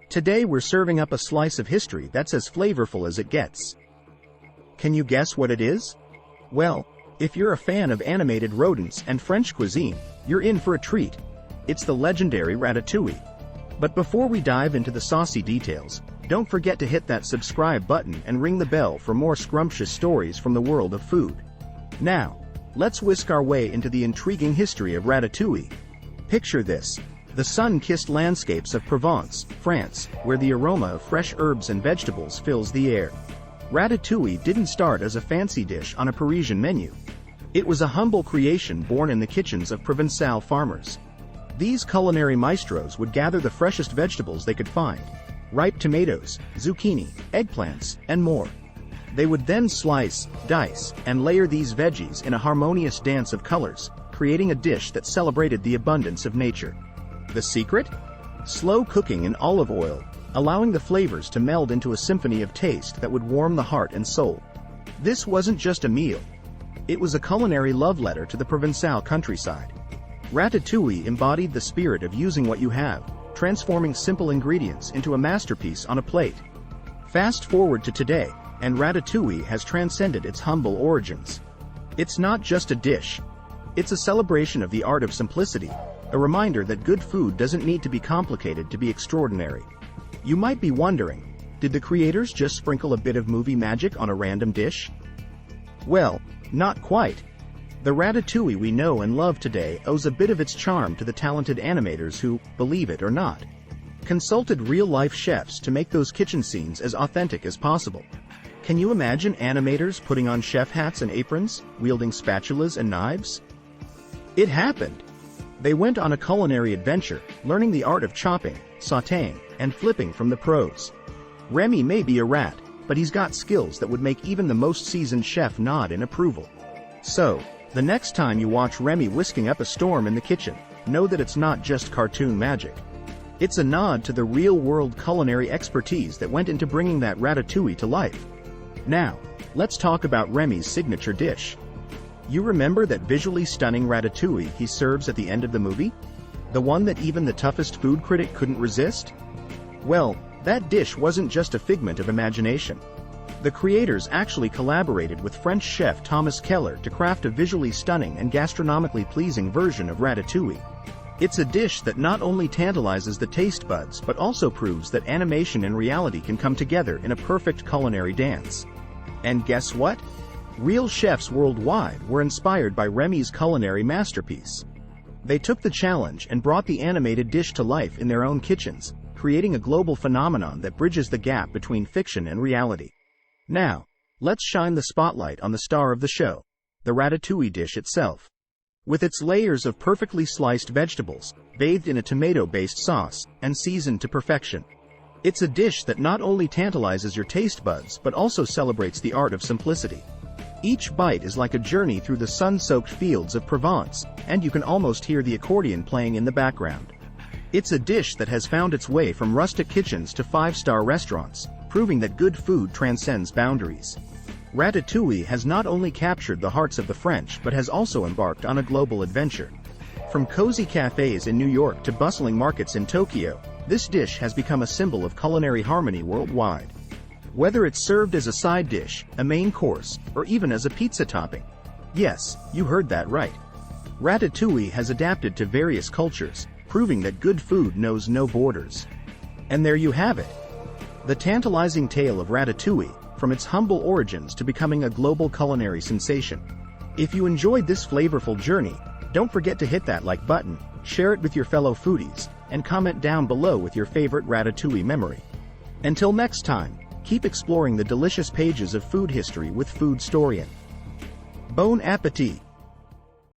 Today we're serving up a slice of history that's as flavorful as it gets. Can you guess what it is? Well, if you're a fan of animated rodents and French cuisine, you're in for a treat. It's the legendary ratatouille. But before we dive into the saucy details, don't forget to hit that subscribe button and ring the bell for more scrumptious stories from the world of food. Now, let's whisk our way into the intriguing history of ratatouille. Picture this: the sun-kissed landscapes of Provence, France, where the aroma of fresh herbs and vegetables fills the air. Ratatouille didn't start as a fancy dish on a Parisian menu. It was a humble creation born in the kitchens of Provençal farmers. These culinary maestros would gather the freshest vegetables they could find: ripe tomatoes, zucchini, eggplants, and more. They would then slice, dice, and layer these veggies in a harmonious dance of colors, creating a dish that celebrated the abundance of nature. The secret? Slow cooking in olive oil, allowing the flavors to meld into a symphony of taste that would warm the heart and soul. This wasn't just a meal. It was a culinary love letter to the Provençal countryside. Ratatouille embodied the spirit of using what you have, transforming simple ingredients into a masterpiece on a plate. Fast forward to today, and ratatouille has transcended its humble origins. It's not just a dish. It's a celebration of the art of simplicity, a reminder that good food doesn't need to be complicated to be extraordinary. You might be wondering, did the creators just sprinkle a bit of movie magic on a random dish? Well, not quite. The ratatouille we know and love today owes a bit of its charm to the talented animators who, believe it or not, consulted real-life chefs to make those kitchen scenes as authentic as possible. Can you imagine animators putting on chef hats and aprons, wielding spatulas and knives? It happened! They went on a culinary adventure, learning the art of chopping, sautéing, and flipping from the pros. Remy may be a rat, but he's got skills that would make even the most seasoned chef nod in approval. So, the next time you watch Remy whisking up a storm in the kitchen, know that it's not just cartoon magic. It's a nod to the real-world culinary expertise that went into bringing that ratatouille to life. Now, let's talk about Remy's signature dish. You remember that visually stunning ratatouille he serves at the end of the movie? The one that even the toughest food critic couldn't resist? Well, that dish wasn't just a figment of imagination. The creators actually collaborated with French chef Thomas Keller to craft a visually stunning and gastronomically pleasing version of ratatouille. It's a dish that not only tantalizes the taste buds but also proves that animation and reality can come together in a perfect culinary dance. And guess what? Real chefs worldwide were inspired by Remy's culinary masterpiece. They took the challenge and brought the animated dish to life in their own kitchens, creating a global phenomenon that bridges the gap between fiction and reality. Now, let's shine the spotlight on the star of the show, the ratatouille dish itself. With its layers of perfectly sliced vegetables, bathed in a tomato-based sauce, and seasoned to perfection. It's a dish that not only tantalizes your taste buds but also celebrates the art of simplicity. Each bite is like a journey through the sun-soaked fields of Provence, and you can almost hear the accordion playing in the background. It's a dish that has found its way from rustic kitchens to five-star restaurants, proving that good food transcends boundaries. Ratatouille has not only captured the hearts of the French but has also embarked on a global adventure. From cozy cafes in New York to bustling markets in Tokyo, this dish has become a symbol of culinary harmony worldwide. Whether it's served as a side dish, a main course, or even as a pizza topping. Yes, you heard that right. Ratatouille has adapted to various cultures, proving that good food knows no borders. And there you have it. The tantalizing tale of ratatouille, from its humble origins to becoming a global culinary sensation. If you enjoyed this flavorful journey, don't forget to hit that like button, share it with your fellow foodies, and comment down below with your favorite ratatouille memory. Until next time, keep exploring the delicious pages of food history with Food Storian. Bon appétit!